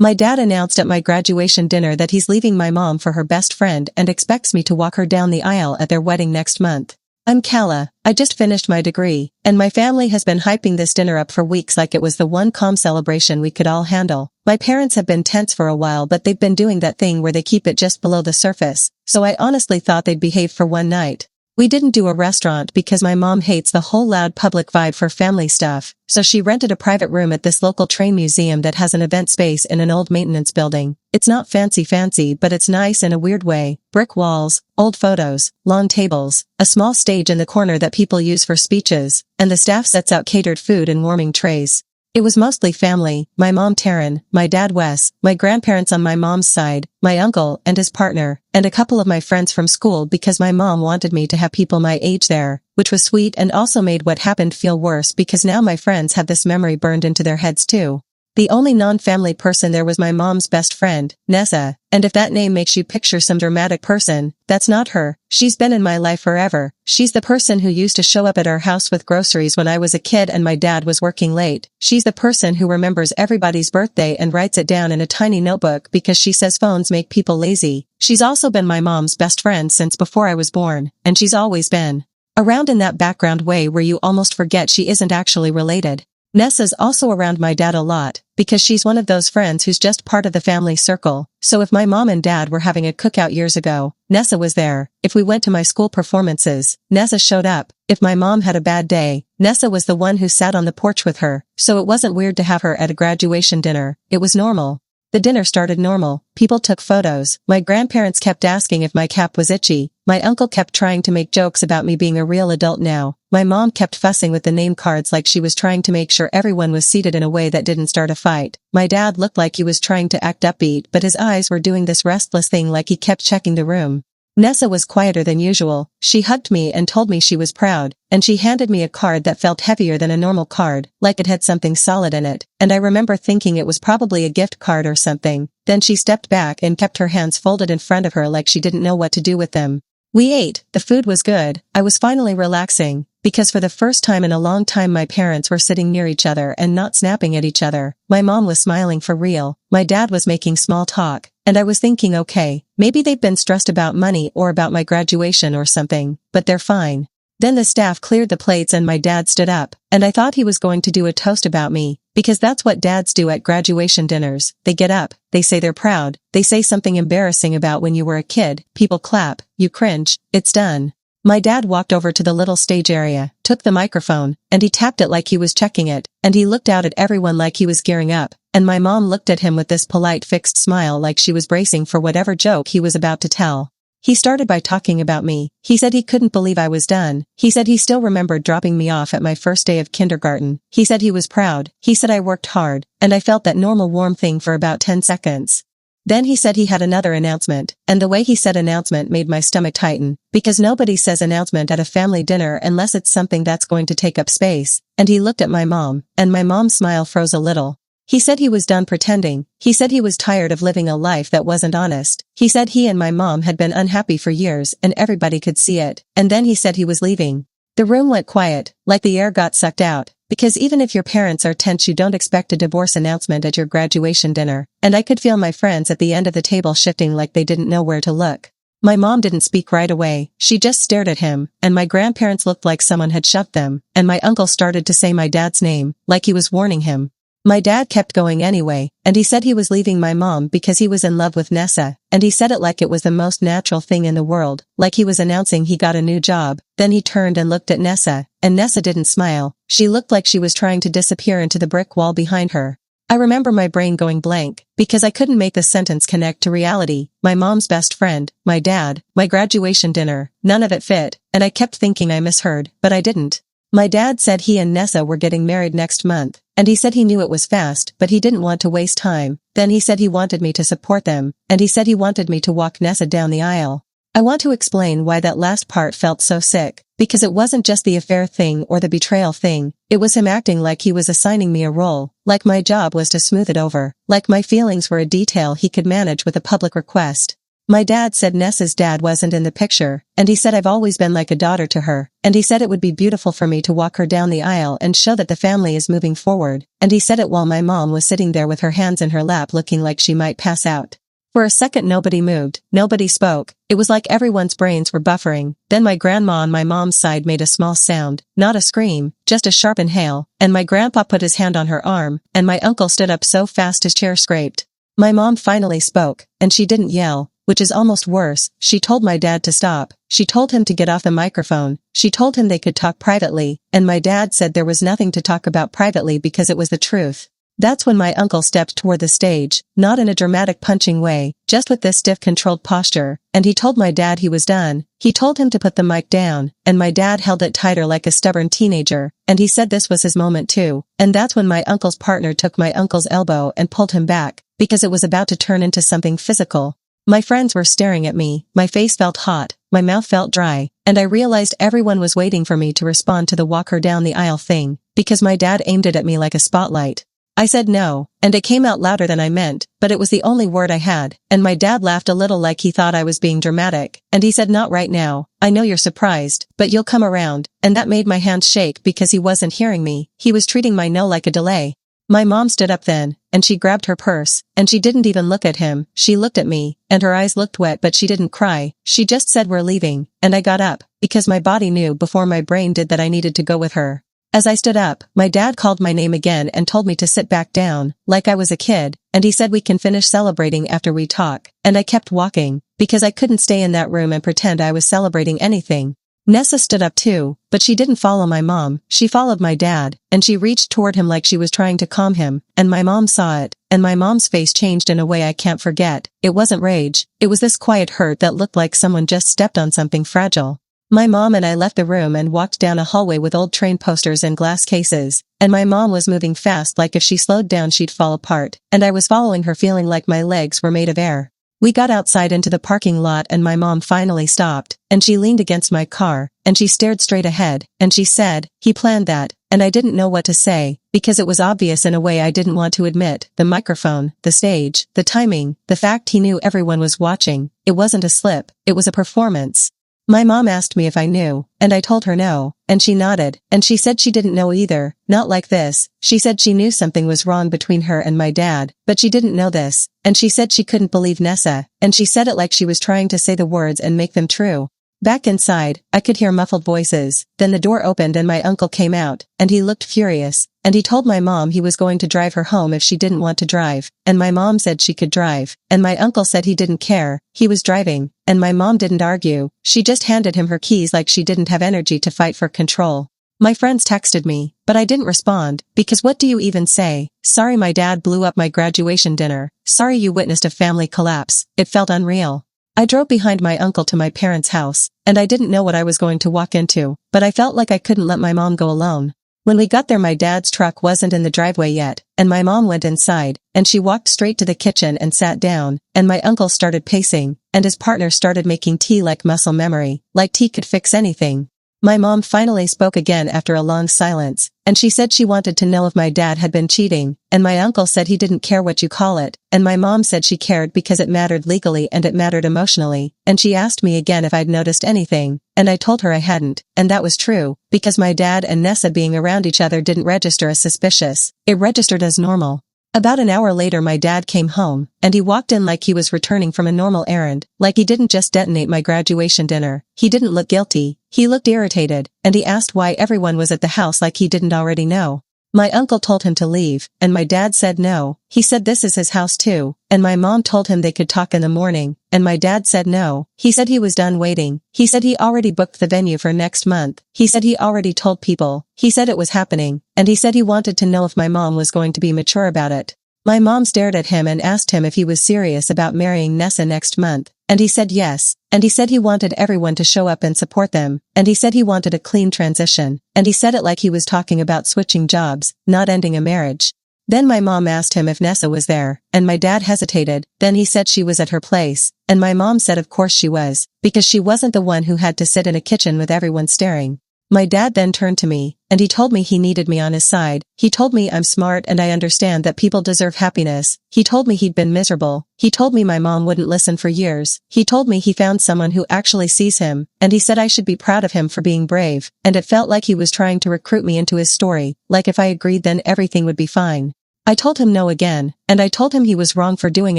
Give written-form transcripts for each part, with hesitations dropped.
My dad announced at my graduation dinner that he's leaving my mom for her best friend and expects me to walk her down the aisle at their wedding next month. I'm Kala, I just finished my degree, and my family has been hyping this dinner up for weeks like it was the one calm celebration we could all handle. My parents have been tense for a while, but they've been doing that thing where they keep it just below the surface, so I honestly thought they'd behave for one night. We didn't do a restaurant because my mom hates the whole loud public vibe for family stuff, so she rented a private room at this local train museum that has an event space in an old maintenance building. It's not fancy, but it's nice in a weird way. Brick walls, old photos, long tables, a small stage in the corner that people use for speeches, and the staff sets out catered food and warming trays. It was mostly family, my mom Taryn, my dad Wes, my grandparents on my mom's side, my uncle and his partner, and a couple of my friends from school because my mom wanted me to have people my age there, which was sweet and also made what happened feel worse because now my friends have this memory burned into their heads too. The only non-family person there was my mom's best friend, Nessa, and if that name makes you picture some dramatic person, that's not her. She's been in my life forever. She's the person who used to show up at our house with groceries when I was a kid and my dad was working late. She's the person who remembers everybody's birthday and writes it down in a tiny notebook because she says phones make people lazy. She's also been my mom's best friend since before I was born, and she's always been around in that background way where you almost forget she isn't actually related. Nessa's also around my dad a lot, because she's one of those friends who's just part of the family circle, so if my mom and dad were having a cookout years ago, Nessa was there. If we went to my school performances, Nessa showed up. If my mom had a bad day, Nessa was the one who sat on the porch with her, so it wasn't weird to have her at a graduation dinner. It was normal. The dinner started normal. People took photos. My grandparents kept asking if my cap was itchy. My uncle kept trying to make jokes about me being a real adult now. My mom kept fussing with the name cards like she was trying to make sure everyone was seated in a way that didn't start a fight. My dad looked like he was trying to act upbeat, but his eyes were doing this restless thing like he kept checking the room. Nessa was quieter than usual. She hugged me and told me she was proud, and she handed me a card that felt heavier than a normal card, like it had something solid in it, and I remember thinking it was probably a gift card or something. Then she stepped back and kept her hands folded in front of her like she didn't know what to do with them. We ate. The food was good. I was finally relaxing, because for the first time in a long time my parents were sitting near each other and not snapping at each other. My mom was smiling for real. My dad was making small talk, and I was thinking, okay, maybe they've been stressed about money or about my graduation or something, but they're fine. Then the staff cleared the plates and my dad stood up, and I thought he was going to do a toast about me, because that's what dads do at graduation dinners. They get up, they say they're proud, they say something embarrassing about when you were a kid, people clap, you cringe, it's done. My dad walked over to the little stage area, took the microphone, and he tapped it like he was checking it, and he looked out at everyone like he was gearing up, and my mom looked at him with this polite fixed smile like she was bracing for whatever joke he was about to tell. He started by talking about me. He said he couldn't believe I was done. He said he still remembered dropping me off at my first day of kindergarten. He said he was proud. He said I worked hard, and I felt that normal warm thing for about 10 seconds. Then he said he had another announcement, and the way he said announcement made my stomach tighten, because nobody says announcement at a family dinner unless it's something that's going to take up space, and he looked at my mom, and my mom's smile froze a little. He said he was done pretending. He said he was tired of living a life that wasn't honest. He said he and my mom had been unhappy for years and everybody could see it, and then he said he was leaving. The room went quiet, like the air got sucked out, because even if your parents are tense you don't expect a divorce announcement at your graduation dinner, and I could feel my friends at the end of the table shifting like they didn't know where to look. My mom didn't speak right away, she just stared at him, and my grandparents looked like someone had shoved them, and my uncle started to say my dad's name, like he was warning him. My dad kept going anyway, and he said he was leaving my mom because he was in love with Nessa, and he said it like it was the most natural thing in the world, like he was announcing he got a new job. Then he turned and looked at Nessa, and Nessa didn't smile. She looked like she was trying to disappear into the brick wall behind her. I remember my brain going blank, because I couldn't make the sentence connect to reality. My mom's best friend, my dad, my graduation dinner, none of it fit, and I kept thinking I misheard, but I didn't. My dad said he and Nessa were getting married next month, and he said he knew it was fast, but he didn't want to waste time. Then he said he wanted me to support them, and he said he wanted me to walk Nessa down the aisle. I want to explain why that last part felt so sick, because it wasn't just the affair thing or the betrayal thing, it was him acting like he was assigning me a role, like my job was to smooth it over, like my feelings were a detail he could manage with a public request. My dad said Nessa's dad wasn't in the picture, and he said I've always been like a daughter to her, and he said it would be beautiful for me to walk her down the aisle and show that the family is moving forward, and he said it while my mom was sitting there with her hands in her lap looking like she might pass out. For a second nobody moved, nobody spoke, it was like everyone's brains were buffering. Then my grandma on my mom's side made a small sound, not a scream, just a sharp inhale, and my grandpa put his hand on her arm, and my uncle stood up so fast his chair scraped. My mom finally spoke, and she didn't yell, which is almost worse. She told my dad to stop, she told him to get off the microphone, she told him they could talk privately, and my dad said there was nothing to talk about privately because it was the truth. That's when my uncle stepped toward the stage, not in a dramatic punching way, just with this stiff controlled posture, and he told my dad he was done. He told him to put the mic down, and my dad held it tighter like a stubborn teenager, and he said this was his moment too, and that's when my uncle's partner took my uncle's elbow and pulled him back, because it was about to turn into something physical. My friends were staring at me, my face felt hot, my mouth felt dry, and I realized everyone was waiting for me to respond to the walk her down the aisle thing, because my dad aimed it at me like a spotlight. I said no, and it came out louder than I meant, but it was the only word I had, and my dad laughed a little like he thought I was being dramatic, and he said not right now, I know you're surprised, but you'll come around, and that made my hands shake because he wasn't hearing me, he was treating my no like a delay. My mom stood up then, and she grabbed her purse, and she didn't even look at him, she looked at me, and her eyes looked wet but she didn't cry, she just said we're leaving, and I got up, because my body knew before my brain did that I needed to go with her. As I stood up, my dad called my name again and told me to sit back down, like I was a kid, and he said we can finish celebrating after we talk, and I kept walking, because I couldn't stay in that room and pretend I was celebrating anything. Nessa stood up too, but she didn't follow my mom, she followed my dad, and she reached toward him like she was trying to calm him, and my mom saw it, and my mom's face changed in a way I can't forget. It wasn't rage, it was this quiet hurt that looked like someone just stepped on something fragile. My mom and I left the room and walked down a hallway with old train posters and glass cases, and my mom was moving fast like if she slowed down she'd fall apart, and I was following her feeling like my legs were made of air. We got outside into the parking lot and my mom finally stopped, and she leaned against my car, and she stared straight ahead, and she said, "He planned that," and I didn't know what to say, because it was obvious in a way I didn't want to admit, the microphone, the stage, the timing, the fact he knew everyone was watching. It wasn't a slip, it was a performance. My mom asked me if I knew, and I told her no, and she nodded, and she said she didn't know either, not like this. She said she knew something was wrong between her and my dad, but she didn't know this, and she said she couldn't believe Nessa, and she said it like she was trying to say the words and make them true. Back inside, I could hear muffled voices, then the door opened and my uncle came out, and he looked furious, and he told my mom he was going to drive her home if she didn't want to drive, and my mom said she could drive, and my uncle said he didn't care, he was driving, and my mom didn't argue, she just handed him her keys like she didn't have energy to fight for control. My friends texted me, but I didn't respond, because what do you even say? Sorry my dad blew up my graduation dinner, sorry you witnessed a family collapse, it felt unreal. I drove behind my uncle to my parents' house, and I didn't know what I was going to walk into, but I felt like I couldn't let my mom go alone. When we got there my dad's truck wasn't in the driveway yet, and my mom went inside, and she walked straight to the kitchen and sat down, and my uncle started pacing, and his partner started making tea like muscle memory, like tea could fix anything. My mom finally spoke again after a long silence, and she said she wanted to know if my dad had been cheating, and my uncle said he didn't care what you call it, and my mom said she cared because it mattered legally and it mattered emotionally, and she asked me again if I'd noticed anything, and I told her I hadn't, and that was true, because my dad and Nessa being around each other didn't register as suspicious, it registered as normal. About an hour later my dad came home, and he walked in like he was returning from a normal errand, like he didn't just detonate my graduation dinner. He didn't look guilty, he looked irritated, and he asked why everyone was at the house like he didn't already know. My uncle told him to leave, and my dad said no, he said this is his house too, and my mom told him they could talk in the morning, and my dad said no, he said he was done waiting, he said he already booked the venue for next month, he said he already told people, he said it was happening, and he said he wanted to know if my mom was going to be mature about it. My mom stared at him and asked him if he was serious about marrying Nessa next month, and he said yes, and he said he wanted everyone to show up and support them, and he said he wanted a clean transition, and he said it like he was talking about switching jobs, not ending a marriage. Then my mom asked him if Nessa was there, and my dad hesitated, then he said she was at her place, and my mom said of course she was, because she wasn't the one who had to sit in a kitchen with everyone staring. My dad then turned to me, and he told me he needed me on his side. He told me I'm smart and I understand that people deserve happiness. He told me he'd been miserable. He told me my mom wouldn't listen for years. He told me he found someone who actually sees him, and he said I should be proud of him for being brave, and it felt like he was trying to recruit me into his story, like if I agreed then everything would be fine. I told him no again, and I told him he was wrong for doing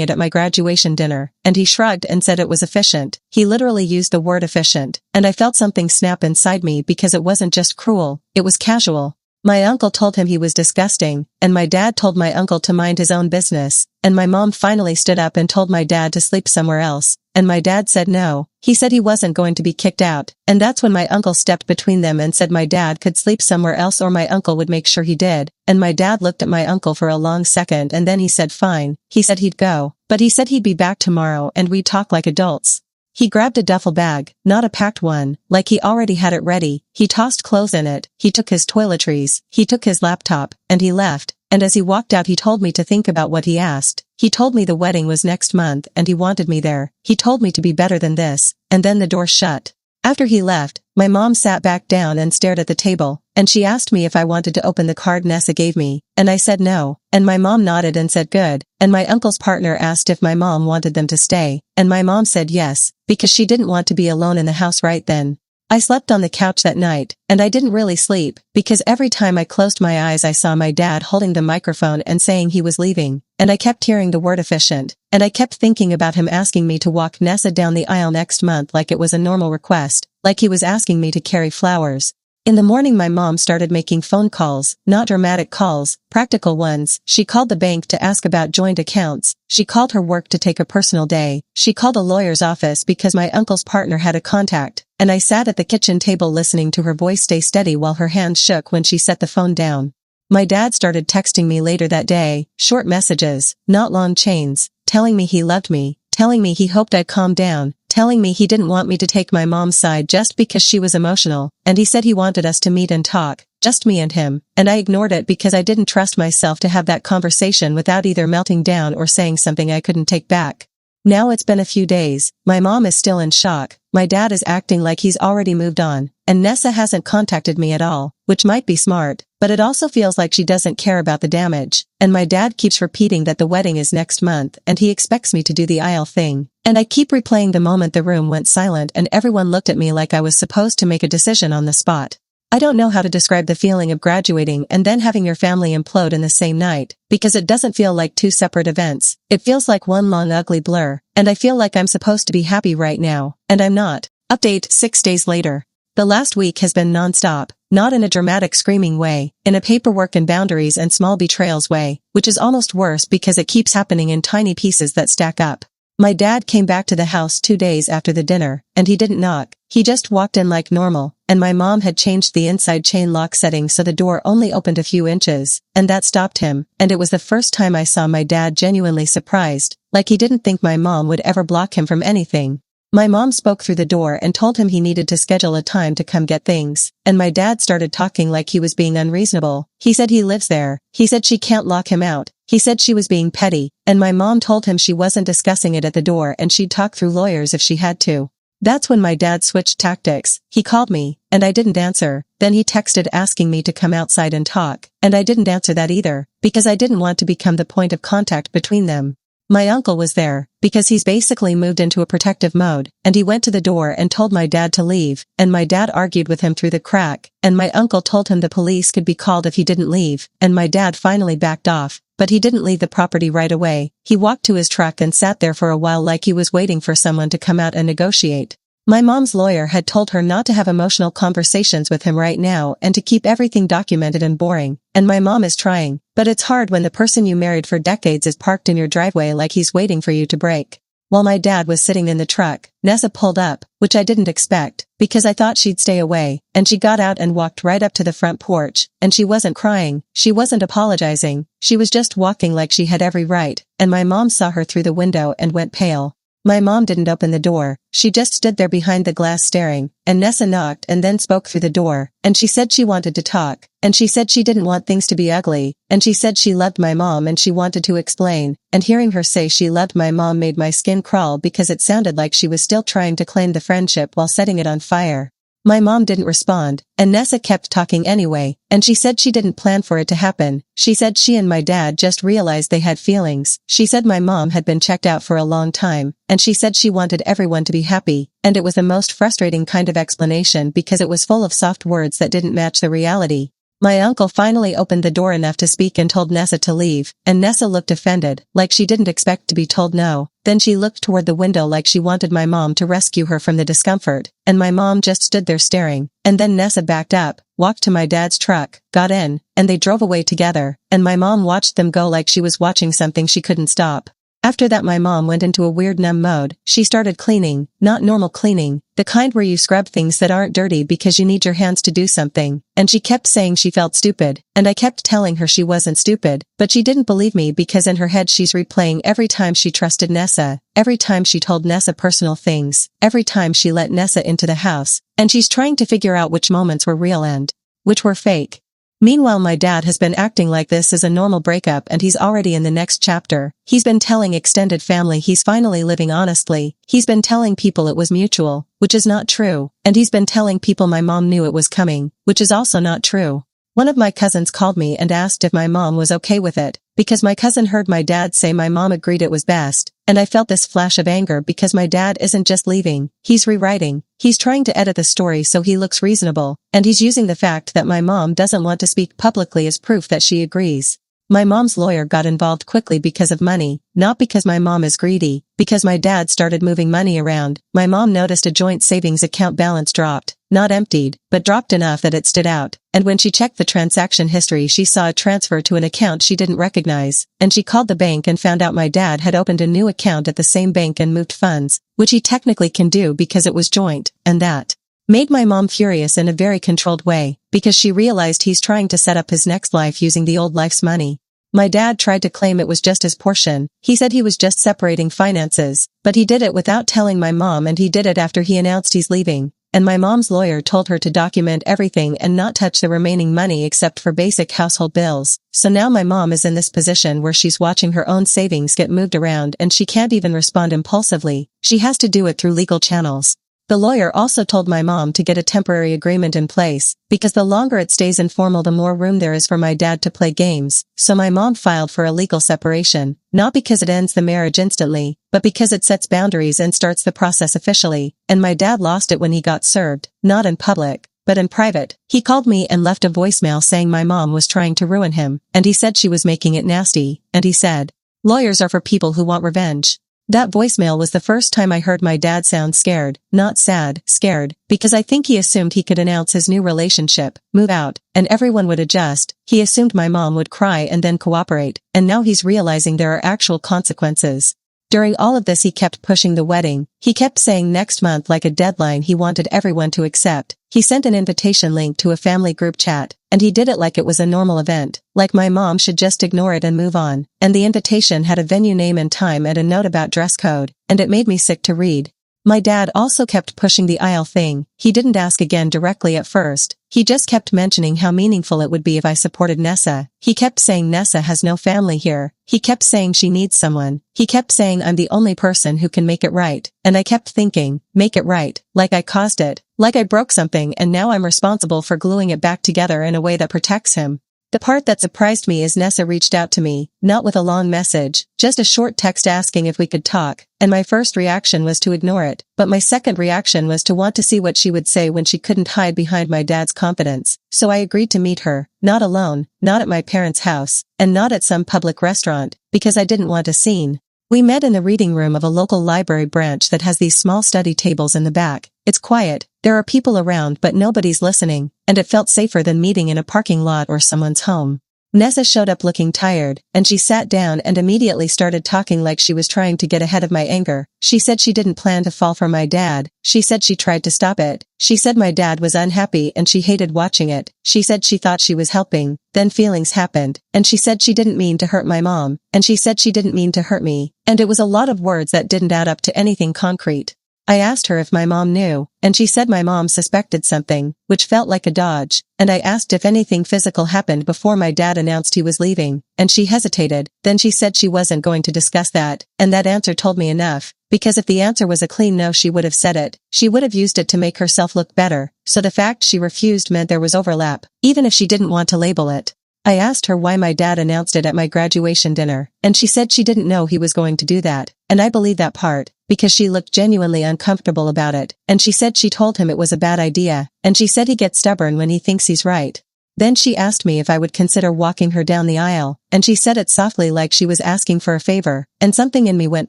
it at my graduation dinner, and he shrugged and said it was efficient. He literally used the word efficient, and I felt something snap inside me because it wasn't just cruel, it was casual. My uncle told him he was disgusting, and my dad told my uncle to mind his own business, and my mom finally stood up and told my dad to sleep somewhere else, and my dad said no. He said he wasn't going to be kicked out, and that's when my uncle stepped between them and said my dad could sleep somewhere else or my uncle would make sure he did, and my dad looked at my uncle for a long second and then he said fine. He said he'd go, but he said he'd be back tomorrow and we'd talk like adults. He grabbed a duffel bag, not a packed one, like he already had it ready. He tossed clothes in it, he took his toiletries, he took his laptop, and he left, and as he walked out he told me to think about what he asked. He told me the wedding was next month and he wanted me there. He told me to be better than this, and then the door shut. After he left, my mom sat back down and stared at the table, and she asked me if I wanted to open the card Nessa gave me, and I said no, and my mom nodded and said good, and my uncle's partner asked if my mom wanted them to stay, and my mom said yes, because she didn't want to be alone in the house right then. I slept on the couch that night, and I didn't really sleep, because every time I closed my eyes I saw my dad holding the microphone and saying he was leaving, and I kept hearing the word efficient, and I kept thinking about him asking me to walk Nessa down the aisle next month like it was a normal request, like he was asking me to carry flowers. In the morning my mom started making phone calls, not dramatic calls, practical ones. She called the bank to ask about joint accounts. She called her work to take a personal day. She called a lawyer's office because my uncle's partner had a contact, and I sat at the kitchen table listening to her voice stay steady while her hands shook when she set the phone down. My dad started texting me later that day, short messages, not long chains, telling me he loved me, telling me he hoped I'd calm down, telling me he didn't want me to take my mom's side just because she was emotional, and he said he wanted us to meet and talk, just me and him, and I ignored it because I didn't trust myself to have that conversation without either melting down or saying something I couldn't take back. Now it's been a few days, my mom is still in shock, my dad is acting like he's already moved on, and Nessa hasn't contacted me at all, which might be smart, but it also feels like she doesn't care about the damage, and my dad keeps repeating that the wedding is next month and he expects me to do the aisle thing, and I keep replaying the moment the room went silent and everyone looked at me like I was supposed to make a decision on the spot. I don't know how to describe the feeling of graduating and then having your family implode in the same night, because it doesn't feel like two separate events. It feels like one long ugly blur, and I feel like I'm supposed to be happy right now, and I'm not. Update 6 days later. The last week has been non-stop, not in a dramatic screaming way, in a paperwork and boundaries and small betrayals way, which is almost worse because it keeps happening in tiny pieces that stack up. My dad came back to the house 2 days after the dinner, and he didn't knock. He just walked in like normal, and my mom had changed the inside chain lock setting so the door only opened a few inches, and that stopped him, and it was the first time I saw my dad genuinely surprised, like he didn't think my mom would ever block him from anything. My mom spoke through the door and told him he needed to schedule a time to come get things, and my dad started talking like he was being unreasonable. He said he lives there. He said she can't lock him out. He said she was being petty, and my mom told him she wasn't discussing it at the door and she'd talk through lawyers if she had to. That's when my dad switched tactics. He called me, and I didn't answer. Then he texted asking me to come outside and talk, and I didn't answer that either, because I didn't want to become the point of contact between them. My uncle was there, because he's basically moved into a protective mode, and he went to the door and told my dad to leave, and my dad argued with him through the crack, and my uncle told him the police could be called if he didn't leave, and my dad finally backed off, but he didn't leave the property right away. He walked to his truck and sat there for a while like he was waiting for someone to come out and negotiate. My mom's lawyer had told her not to have emotional conversations with him right now and to keep everything documented and boring, and my mom is trying, but it's hard when the person you married for decades is parked in your driveway like he's waiting for you to break. While my dad was sitting in the truck, Nessa pulled up, which I didn't expect, because I thought she'd stay away, and she got out and walked right up to the front porch, and she wasn't crying, she wasn't apologizing, she was just walking like she had every right, and my mom saw her through the window and went pale. My mom didn't open the door, she just stood there behind the glass staring, and Nessa knocked and then spoke through the door, and she said she wanted to talk, and she said she didn't want things to be ugly, and she said she loved my mom and she wanted to explain, and hearing her say she loved my mom made my skin crawl because it sounded like she was still trying to claim the friendship while setting it on fire. My mom didn't respond, and Nessa kept talking anyway, and she said she didn't plan for it to happen. She said she and my dad just realized they had feelings. She said my mom had been checked out for a long time, and she said she wanted everyone to be happy, and it was the most frustrating kind of explanation because it was full of soft words that didn't match the reality. My uncle finally opened the door enough to speak and told Nessa to leave, and Nessa looked offended, like she didn't expect to be told no. Then she looked toward the window like she wanted my mom to rescue her from the discomfort, and my mom just stood there staring, and then Nessa backed up, walked to my dad's truck, got in, and they drove away together, and my mom watched them go like she was watching something she couldn't stop. After that my mom went into a weird numb mode. She started cleaning, not normal cleaning, the kind where you scrub things that aren't dirty because you need your hands to do something, and she kept saying she felt stupid, and I kept telling her she wasn't stupid, but she didn't believe me because in her head she's replaying every time she trusted Nessa, every time she told Nessa personal things, every time she let Nessa into the house, and she's trying to figure out which moments were real and which were fake. Meanwhile my dad has been acting like this is a normal breakup and he's already in the next chapter. He's been telling extended family he's finally living honestly. He's been telling people it was mutual, which is not true. And he's been telling people my mom knew it was coming, which is also not true. One of my cousins called me and asked if my mom was okay with it, because my cousin heard my dad say my mom agreed it was best, and I felt this flash of anger because my dad isn't just leaving, he's rewriting, he's trying to edit the story so he looks reasonable, and he's using the fact that my mom doesn't want to speak publicly as proof that she agrees. My mom's lawyer got involved quickly because of money, not because my mom is greedy, because my dad started moving money around. My mom noticed a joint savings account balance dropped, not emptied, but dropped enough that it stood out, and when she checked the transaction history she saw a transfer to an account she didn't recognize, and she called the bank and found out my dad had opened a new account at the same bank and moved funds, which he technically can do because it was joint, and that made my mom furious in a very controlled way, because she realized he's trying to set up his next life using the old life's money. My dad tried to claim it was just his portion. He said he was just separating finances, but he did it without telling my mom and he did it after he announced he's leaving. And my mom's lawyer told her to document everything and not touch the remaining money except for basic household bills. So now my mom is in this position where she's watching her own savings get moved around and she can't even respond impulsively. She has to do it through legal channels. The lawyer also told my mom to get a temporary agreement in place, because the longer it stays informal the more room there is for my dad to play games. So my mom filed for a legal separation, not because it ends the marriage instantly, but because it sets boundaries and starts the process officially, and my dad lost it when he got served, not in public, but in private. He called me and left a voicemail saying my mom was trying to ruin him, and he said she was making it nasty, and he said, "Lawyers are for people who want revenge." That voicemail was the first time I heard my dad sound scared, not sad, scared, because I think he assumed he could announce his new relationship, move out, and everyone would adjust. He assumed my mom would cry and then cooperate, and now he's realizing there are actual consequences. During all of this he kept pushing the wedding. He kept saying next month like a deadline he wanted everyone to accept. He sent an invitation link to a family group chat, and he did it like it was a normal event, like my mom should just ignore it and move on. And the invitation had a venue name and time and a note about dress code, and it made me sick to read. My dad also kept pushing the aisle thing. He didn't ask again directly at first. He just kept mentioning how meaningful it would be if I supported Nessa. He kept saying Nessa has no family here. He kept saying she needs someone. He kept saying I'm the only person who can make it right. And I kept thinking, make it right, like I caused it, like I broke something and now I'm responsible for gluing it back together in a way that protects him. The part that surprised me is Nessa reached out to me, not with a long message, just a short text asking if we could talk, and my first reaction was to ignore it, but my second reaction was to want to see what she would say when she couldn't hide behind my dad's confidence. So I agreed to meet her, not alone, not at my parents' house, and not at some public restaurant, because I didn't want a scene. We met in the reading room of a local library branch that has these small study tables in the back. It's quiet, there are people around but nobody's listening, and it felt safer than meeting in a parking lot or someone's home. Nessa showed up looking tired, and she sat down and immediately started talking like she was trying to get ahead of my anger. She said she didn't plan to fall for my dad. She said she tried to stop it. She said my dad was unhappy and she hated watching it. She said she thought she was helping. Then feelings happened, and she said she didn't mean to hurt my mom, and she said she didn't mean to hurt me, and it was a lot of words that didn't add up to anything concrete. I asked her if my mom knew, and she said my mom suspected something, which felt like a dodge, and I asked if anything physical happened before my dad announced he was leaving, and she hesitated. Then she said she wasn't going to discuss that, and that answer told me enough. Because if the answer was a clean no, she would have said it. She would have used it to make herself look better, so the fact she refused meant there was overlap, even if she didn't want to label it. I asked her why my dad announced it at my graduation dinner, and she said she didn't know he was going to do that, and I believe that part, because she looked genuinely uncomfortable about it, and she said she told him it was a bad idea, and she said he gets stubborn when he thinks he's right. Then she asked me if I would consider walking her down the aisle, and she said it softly like she was asking for a favor, and something in me went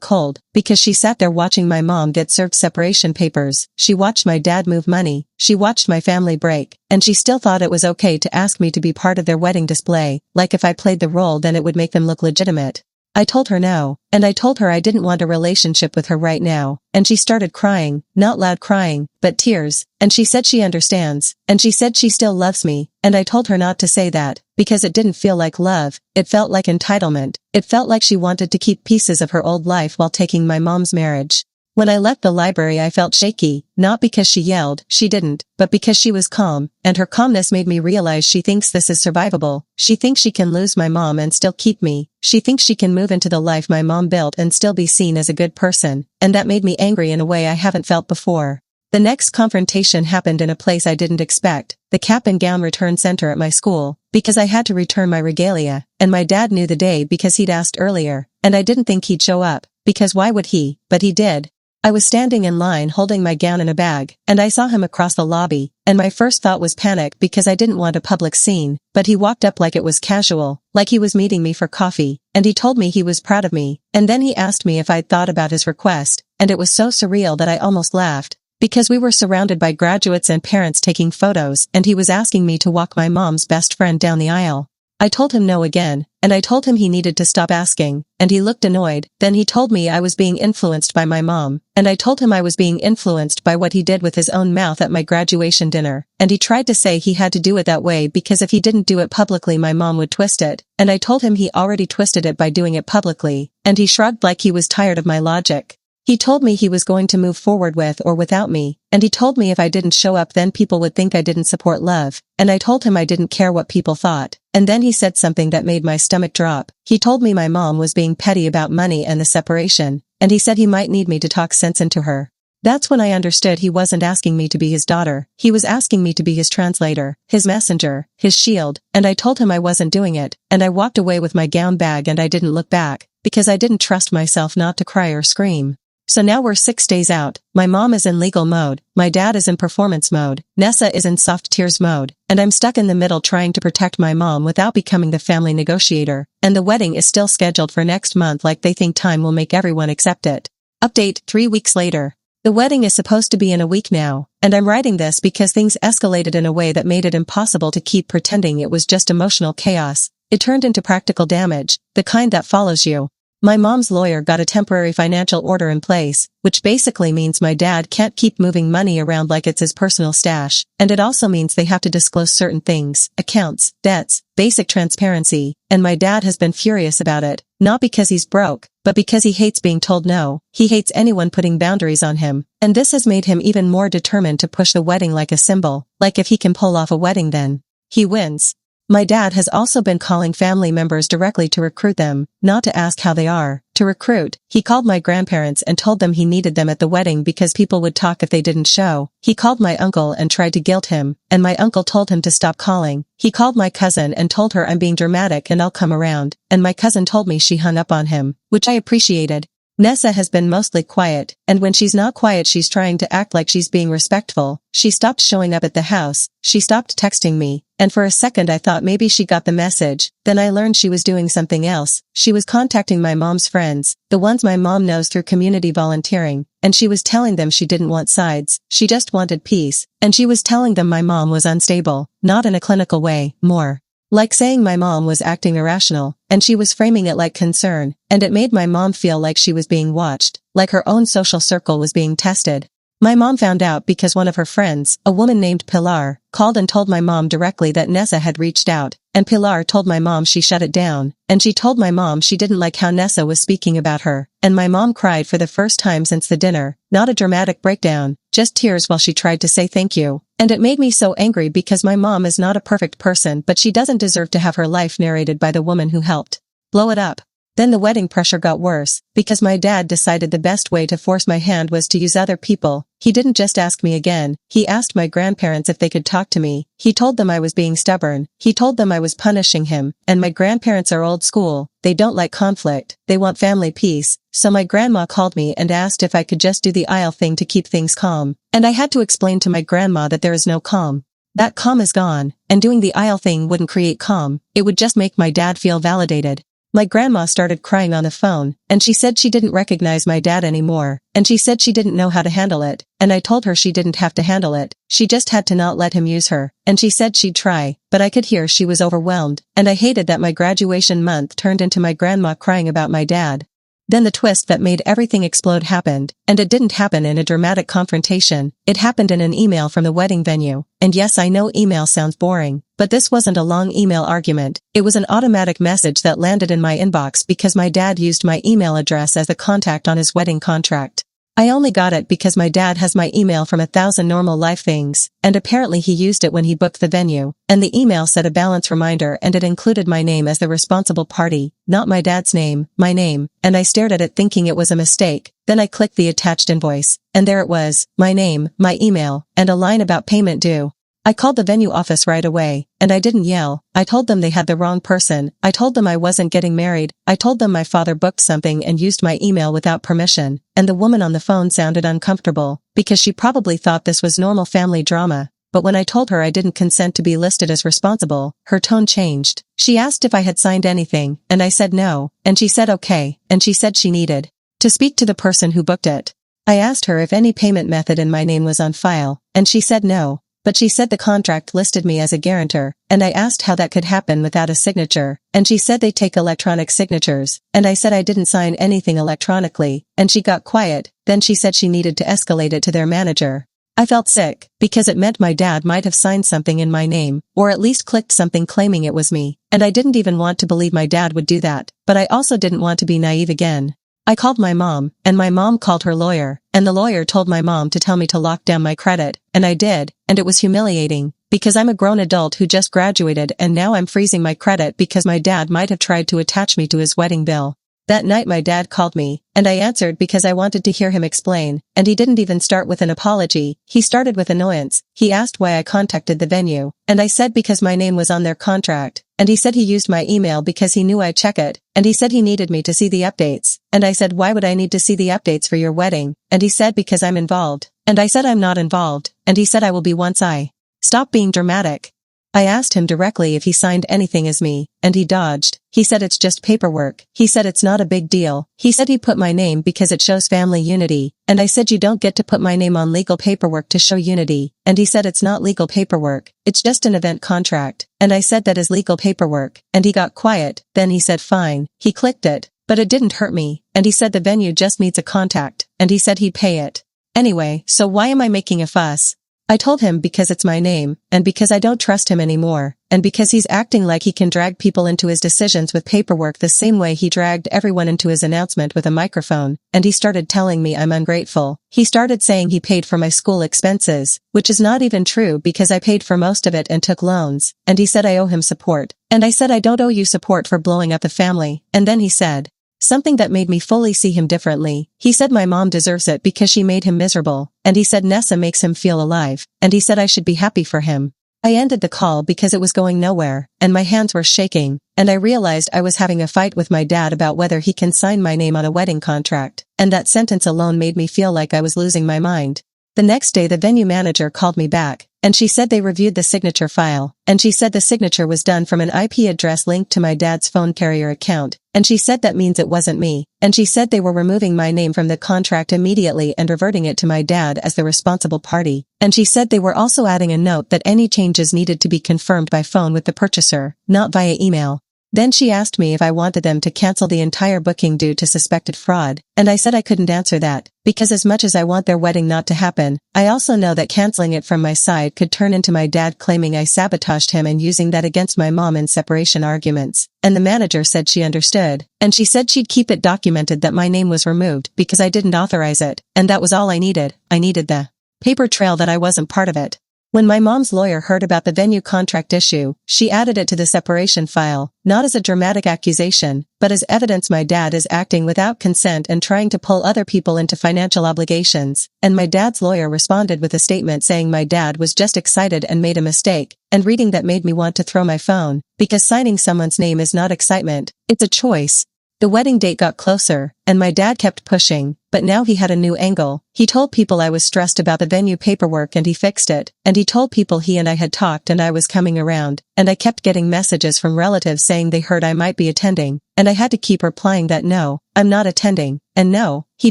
cold, because she sat there watching my mom get served separation papers, she watched my dad move money, she watched my family break, and she still thought it was okay to ask me to be part of their wedding display, like if I played the role then it would make them look legitimate. I told her no, and I told her I didn't want a relationship with her right now, and she started crying, not loud crying, but tears, and she said she understands, and she said she still loves me, and I told her not to say that, because it didn't feel like love, it felt like entitlement, it felt like she wanted to keep pieces of her old life while taking my mom's marriage. When I left the library I felt shaky, not because she yelled, she didn't, but because she was calm, and her calmness made me realize she thinks this is survivable, she thinks she can lose my mom and still keep me, she thinks she can move into the life my mom built and still be seen as a good person, and that made me angry in a way I haven't felt before. The next confrontation happened in a place I didn't expect, the cap and gown return center at my school, because I had to return my regalia, and my dad knew the day because he'd asked earlier, and I didn't think he'd show up, because why would he, but he did. I was standing in line holding my gown in a bag, and I saw him across the lobby, and my first thought was panic because I didn't want a public scene, but he walked up like it was casual, like he was meeting me for coffee, and he told me he was proud of me, and then he asked me if I'd thought about his request, and it was so surreal that I almost laughed, because we were surrounded by graduates and parents taking photos, and he was asking me to walk my mom's best friend down the aisle. I told him no again, and I told him he needed to stop asking, and he looked annoyed, then he told me I was being influenced by my mom, and I told him I was being influenced by what he did with his own mouth at my graduation dinner, and he tried to say he had to do it that way because if he didn't do it publicly my mom would twist it, and I told him he already twisted it by doing it publicly, and he shrugged like he was tired of my logic. He told me he was going to move forward with or without me, and he told me if I didn't show up then people would think I didn't support love, and I told him I didn't care what people thought, and then he said something that made my stomach drop. He told me my mom was being petty about money and the separation, and he said he might need me to talk sense into her. That's when I understood he wasn't asking me to be his daughter, he was asking me to be his translator, his messenger, his shield, and I told him I wasn't doing it, and I walked away with my gown bag and I didn't look back, because I didn't trust myself not to cry or scream. So now we're 6 days out, my mom is in legal mode, my dad is in performance mode, Nessa is in soft tears mode, and I'm stuck in the middle trying to protect my mom without becoming the family negotiator, and the wedding is still scheduled for next month like they think time will make everyone accept it. Update 3 weeks later. The wedding is supposed to be in a week now, and I'm writing this because things escalated in a way that made it impossible to keep pretending it was just emotional chaos. It turned into practical damage, the kind that follows you. My mom's lawyer got a temporary financial order in place, which basically means my dad can't keep moving money around like it's his personal stash, and it also means they have to disclose certain things, accounts, debts, basic transparency, and my dad has been furious about it, not because he's broke, but because he hates being told no, he hates anyone putting boundaries on him, and this has made him even more determined to push the wedding like a symbol, like if he can pull off a wedding then he wins. My dad has also been calling family members directly to recruit them, not to ask how they are, to recruit. He called my grandparents and told them he needed them at the wedding because people would talk if they didn't show. He called my uncle and tried to guilt him, and my uncle told him to stop calling. He called my cousin and told her I'm being dramatic and I'll come around, and my cousin told me she hung up on him, which I appreciated. Nessa has been mostly quiet, and when she's not quiet she's trying to act like she's being respectful. She stopped showing up at the house, she stopped texting me, and for a second I thought maybe she got the message, then I learned she was doing something else. She was contacting my mom's friends, the ones my mom knows through community volunteering, and she was telling them she didn't want sides, she just wanted peace, and she was telling them my mom was unstable, not in a clinical way, more like saying my mom was acting irrational, and she was framing it like concern, and it made my mom feel like she was being watched, like her own social circle was being tested. My mom found out because one of her friends, a woman named Pilar, called and told my mom directly that Nessa had reached out, and Pilar told my mom she shut it down, and she told my mom she didn't like how Nessa was speaking about her, and my mom cried for the first time since the dinner, not a dramatic breakdown, just tears while she tried to say thank you. And it made me so angry because my mom is not a perfect person but she doesn't deserve to have her life narrated by the woman who helped blow it up. Then the wedding pressure got worse, because my dad decided the best way to force my hand was to use other people. He didn't just ask me again, he asked my grandparents if they could talk to me. He told them I was being stubborn, he told them I was punishing him, and my grandparents are old school, they don't like conflict, they want family peace. So my grandma called me and asked if I could just do the aisle thing to keep things calm, and I had to explain to my grandma that there is no calm. That calm is gone, and doing the aisle thing wouldn't create calm, it would just make my dad feel validated. My grandma started crying on the phone, and she said she didn't recognize my dad anymore, and she said she didn't know how to handle it, and I told her she didn't have to handle it, she just had to not let him use her, and she said she'd try, but I could hear she was overwhelmed, and I hated that my graduation month turned into my grandma crying about my dad. Then the twist that made everything explode happened, and it didn't happen in a dramatic confrontation, it happened in an email from the wedding venue, and yes, I know email sounds boring, but this wasn't a long email argument, it was an automatic message that landed in my inbox because my dad used my email address as the contact on his wedding contract. I only got it because my dad has my email from 1,000 Normal Life Things, and apparently he used it when he booked the venue, and the email said a balance reminder and it included my name as the responsible party, not my dad's name, my name, and I stared at it thinking it was a mistake, then I clicked the attached invoice, and there it was, my name, my email, and a line about payment due. I called the venue office right away, and I didn't yell, I told them they had the wrong person, I told them I wasn't getting married, I told them my father booked something and used my email without permission, and the woman on the phone sounded uncomfortable, because she probably thought this was normal family drama, but when I told her I didn't consent to be listed as responsible, her tone changed. She asked if I had signed anything, and I said no, and she said okay, and she said she needed to speak to the person who booked it. I asked her if any payment method in my name was on file, and she said no. But she said the contract listed me as a guarantor, and I asked how that could happen without a signature, and she said they take electronic signatures, and I said I didn't sign anything electronically, and she got quiet, then she said she needed to escalate it to their manager. I felt sick, because it meant my dad might have signed something in my name, or at least clicked something claiming it was me, and I didn't even want to believe my dad would do that, but I also didn't want to be naive again. I called my mom, and my mom called her lawyer, and the lawyer told my mom to tell me to lock down my credit, and I did, and it was humiliating, because I'm a grown adult who just graduated and now I'm freezing my credit because my dad might have tried to attach me to his wedding bill. That night my dad called me, and I answered because I wanted to hear him explain, and he didn't even start with an apology, he started with annoyance. He asked why I contacted the venue, and I said because my name was on their contract, and he said he used my email because he knew I'd check it, and he said he needed me to see the updates, and I said why would I need to see the updates for your wedding, and he said because I'm involved, and I said I'm not involved, and he said I will be once I stop being dramatic. I asked him directly if he signed anything as me, and he dodged. He said it's just paperwork. He said it's not a big deal. He said he put my name because it shows family unity, and I said you don't get to put my name on legal paperwork to show unity, and he said it's not legal paperwork, it's just an event contract, and I said that is legal paperwork, and he got quiet, then he said fine, he clicked it, but it didn't hurt me, and he said the venue just needs a contact, and he said he'd pay it. Anyway, so why am I making a fuss? I told him because it's my name, and because I don't trust him anymore, and because he's acting like he can drag people into his decisions with paperwork the same way he dragged everyone into his announcement with a microphone, and he started telling me I'm ungrateful. He started saying he paid for my school expenses, which is not even true because I paid for most of it and took loans, and he said I owe him support, and I said I don't owe you support for blowing up the family, and then he said something that made me fully see him differently. He said my mom deserves it because she made him miserable, and he said Nessa makes him feel alive, and he said I should be happy for him. I ended the call because it was going nowhere, and my hands were shaking, and I realized I was having a fight with my dad about whether he can sign my name on a wedding contract, and that sentence alone made me feel like I was losing my mind. The next day the venue manager called me back, and she said they reviewed the signature file, and she said the signature was done from an IP address linked to my dad's phone carrier account, and she said that means it wasn't me, and she said they were removing my name from the contract immediately and reverting it to my dad as the responsible party, and she said they were also adding a note that any changes needed to be confirmed by phone with the purchaser, not via email. Then she asked me if I wanted them to cancel the entire booking due to suspected fraud, and I said I couldn't answer that, because as much as I want their wedding not to happen, I also know that canceling it from my side could turn into my dad claiming I sabotaged him and using that against my mom in separation arguments. And the manager said she understood, and she said she'd keep it documented that my name was removed because I didn't authorize it, and that was all I needed. I needed the paper trail that I wasn't part of it. When my mom's lawyer heard about the venue contract issue, she added it to the separation file, not as a dramatic accusation, but as evidence my dad is acting without consent and trying to pull other people into financial obligations. And my dad's lawyer responded with a statement saying my dad was just excited and made a mistake, and reading that made me want to throw my phone, because signing someone's name is not excitement, it's a choice. The wedding date got closer, and my dad kept pushing, but now he had a new angle. He told people I was stressed about the venue paperwork and he fixed it, and he told people he and I had talked and I was coming around, and I kept getting messages from relatives saying they heard I might be attending, and I had to keep replying that no, I'm not attending, and no, he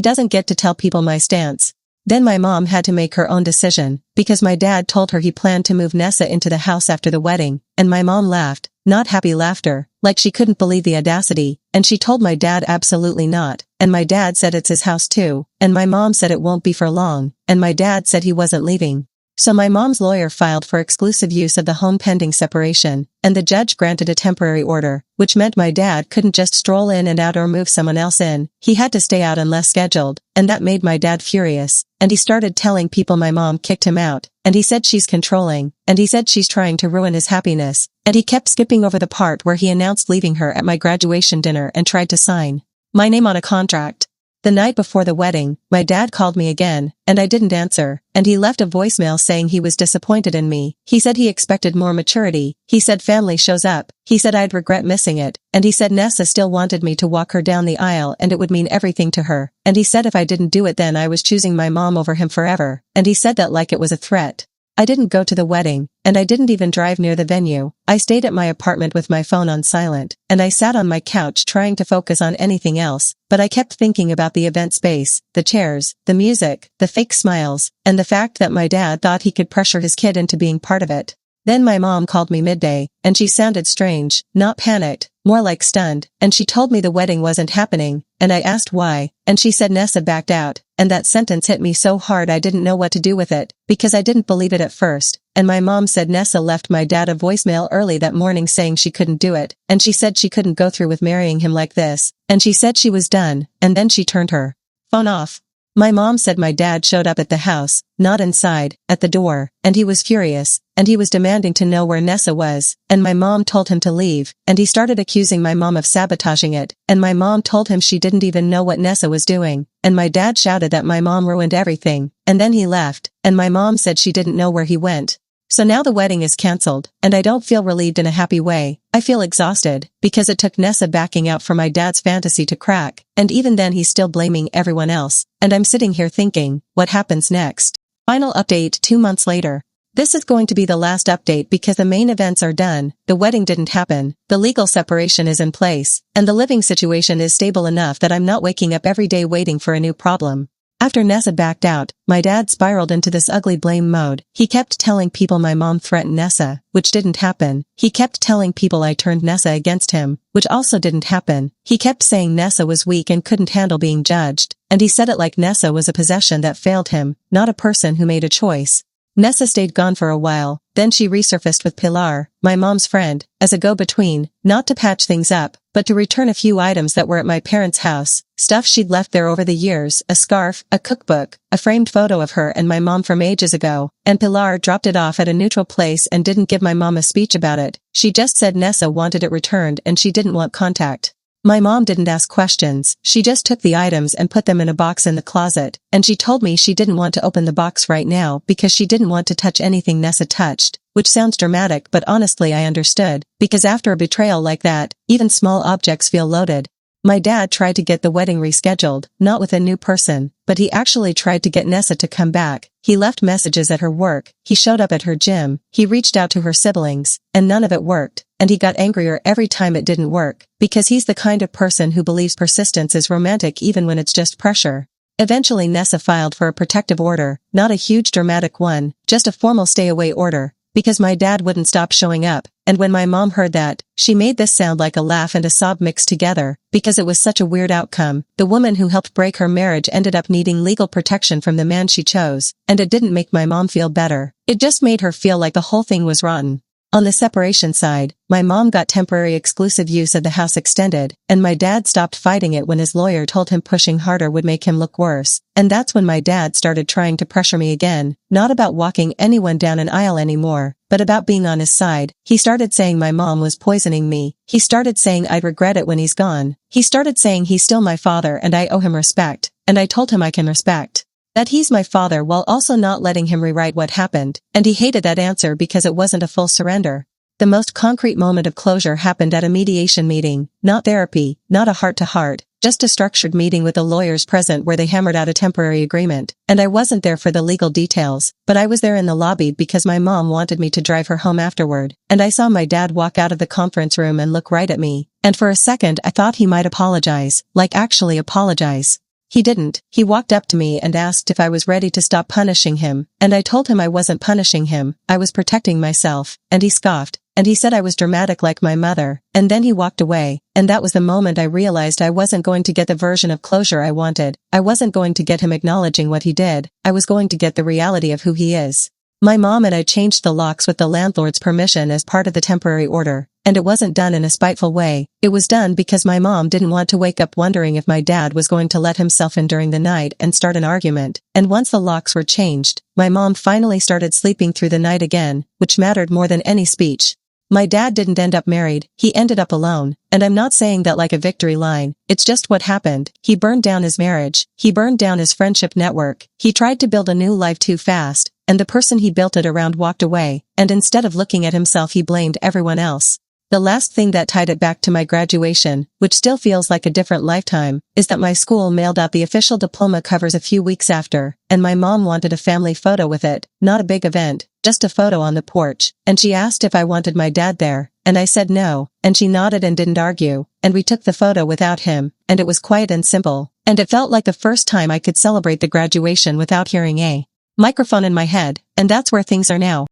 doesn't get to tell people my stance. Then my mom had to make her own decision, because my dad told her he planned to move Nessa into the house after the wedding, and my mom laughed, not happy laughter, like she couldn't believe the audacity, and she told my dad absolutely not, and my dad said it's his house too, and my mom said it won't be for long, and my dad said he wasn't leaving. So my mom's lawyer filed for exclusive use of the home pending separation, and the judge granted a temporary order, which meant my dad couldn't just stroll in and out or move someone else in. He had to stay out unless scheduled, and that made my dad furious, and he started telling people my mom kicked him out, and he said she's controlling, and he said she's trying to ruin his happiness, and he kept skipping over the part where he announced leaving her at my graduation dinner and tried to sign my name on a contract. The night before the wedding, my dad called me again, and I didn't answer, and he left a voicemail saying he was disappointed in me. He said he expected more maturity. He said family shows up. He said I'd regret missing it, and he said Nessa still wanted me to walk her down the aisle and it would mean everything to her, and he said if I didn't do it then I was choosing my mom over him forever, and he said that like it was a threat. I didn't go to the wedding, and I didn't even drive near the venue. I stayed at my apartment with my phone on silent, and I sat on my couch trying to focus on anything else, but I kept thinking about the event space, the chairs, the music, the fake smiles, and the fact that my dad thought he could pressure his kid into being part of it. Then my mom called me midday, and she sounded strange, not panicked, more like stunned, and she told me the wedding wasn't happening, and I asked why, and she said Nessa backed out, and that sentence hit me so hard I didn't know what to do with it, because I didn't believe it at first, and my mom said Nessa left my dad a voicemail early that morning saying she couldn't do it, and she said she couldn't go through with marrying him like this, and she said she was done, and then she turned her phone off. My mom said my dad showed up at the house, not inside, at the door, and he was furious, and he was demanding to know where Nessa was, and my mom told him to leave, and he started accusing my mom of sabotaging it, and my mom told him she didn't even know what Nessa was doing, and my dad shouted that my mom ruined everything, and then he left, and my mom said she didn't know where he went. So now the wedding is cancelled, and I don't feel relieved in a happy way. I feel exhausted, because it took Nessa backing out for my dad's fantasy to crack, and even then he's still blaming everyone else, and I'm sitting here thinking, what happens next? Final update 2 months later. This is going to be the last update because the main events are done, the wedding didn't happen, the legal separation is in place, and the living situation is stable enough that I'm not waking up every day waiting for a new problem. After Nessa backed out, my dad spiraled into this ugly blame mode. He kept telling people my mom threatened Nessa, which didn't happen. He kept telling people I turned Nessa against him, which also didn't happen. He kept saying Nessa was weak and couldn't handle being judged, and he said it like Nessa was a possession that failed him, not a person who made a choice. Nessa stayed gone for a while, then she resurfaced with Pilar, my mom's friend, as a go-between, not to patch things up, but to return a few items that were at my parents' house, stuff she'd left there over the years, a scarf, a cookbook, a framed photo of her and my mom from ages ago, and Pilar dropped it off at a neutral place and didn't give my mom a speech about it. She just said Nessa wanted it returned and she didn't want contact. My mom didn't ask questions, she just took the items and put them in a box in the closet, and she told me she didn't want to open the box right now because she didn't want to touch anything Nessa touched, which sounds dramatic but honestly I understood, because after a betrayal like that, even small objects feel loaded. My dad tried to get the wedding rescheduled, not with a new person, but he actually tried to get Nessa to come back. He left messages at her work, he showed up at her gym, he reached out to her siblings, and none of it worked, and he got angrier every time it didn't work, because he's the kind of person who believes persistence is romantic even when it's just pressure. Eventually Nessa filed for a protective order, not a huge dramatic one, just a formal stay-away order, because my dad wouldn't stop showing up, and when my mom heard that, she made this sound like a laugh and a sob mixed together, because it was such a weird outcome. The woman who helped break her marriage ended up needing legal protection from the man she chose, and it didn't make my mom feel better. It just made her feel like the whole thing was rotten. On the separation side, my mom got temporary exclusive use of the house extended, and my dad stopped fighting it when his lawyer told him pushing harder would make him look worse. And that's when my dad started trying to pressure me again, not about walking anyone down an aisle anymore, but about being on his side. He started saying my mom was poisoning me. He started saying I'd regret it when he's gone. He started saying he's still my father and I owe him respect, and I told him I can respect that he's my father while also not letting him rewrite what happened, and he hated that answer because it wasn't a full surrender. The most concrete moment of closure happened at a mediation meeting, not therapy, not a heart-to-heart, just a structured meeting with the lawyers present where they hammered out a temporary agreement, and I wasn't there for the legal details, but I was there in the lobby because my mom wanted me to drive her home afterward, and I saw my dad walk out of the conference room and look right at me, and for a second I thought he might apologize, like actually apologize. He didn't. He walked up to me and asked if I was ready to stop punishing him, and I told him I wasn't punishing him, I was protecting myself, and he scoffed, and he said I was dramatic like my mother, and then he walked away, and that was the moment I realized I wasn't going to get the version of closure I wanted. I wasn't going to get him acknowledging what he did, I was going to get the reality of who he is. My mom and I changed the locks with the landlord's permission as part of the temporary order. And it wasn't done in a spiteful way, it was done because my mom didn't want to wake up wondering if my dad was going to let himself in during the night and start an argument, and once the locks were changed, my mom finally started sleeping through the night again, which mattered more than any speech. My dad didn't end up married, he ended up alone, and I'm not saying that like a victory line, it's just what happened. He burned down his marriage, he burned down his friendship network, he tried to build a new life too fast, and the person he built it around walked away, and instead of looking at himself he blamed everyone else. The last thing that tied it back to my graduation, which still feels like a different lifetime, is that my school mailed out the official diploma covers a few weeks after, and my mom wanted a family photo with it, not a big event, just a photo on the porch, and she asked if I wanted my dad there, and I said no, and she nodded and didn't argue, and we took the photo without him, and it was quiet and simple, and it felt like the first time I could celebrate the graduation without hearing a microphone in my head, and that's where things are now.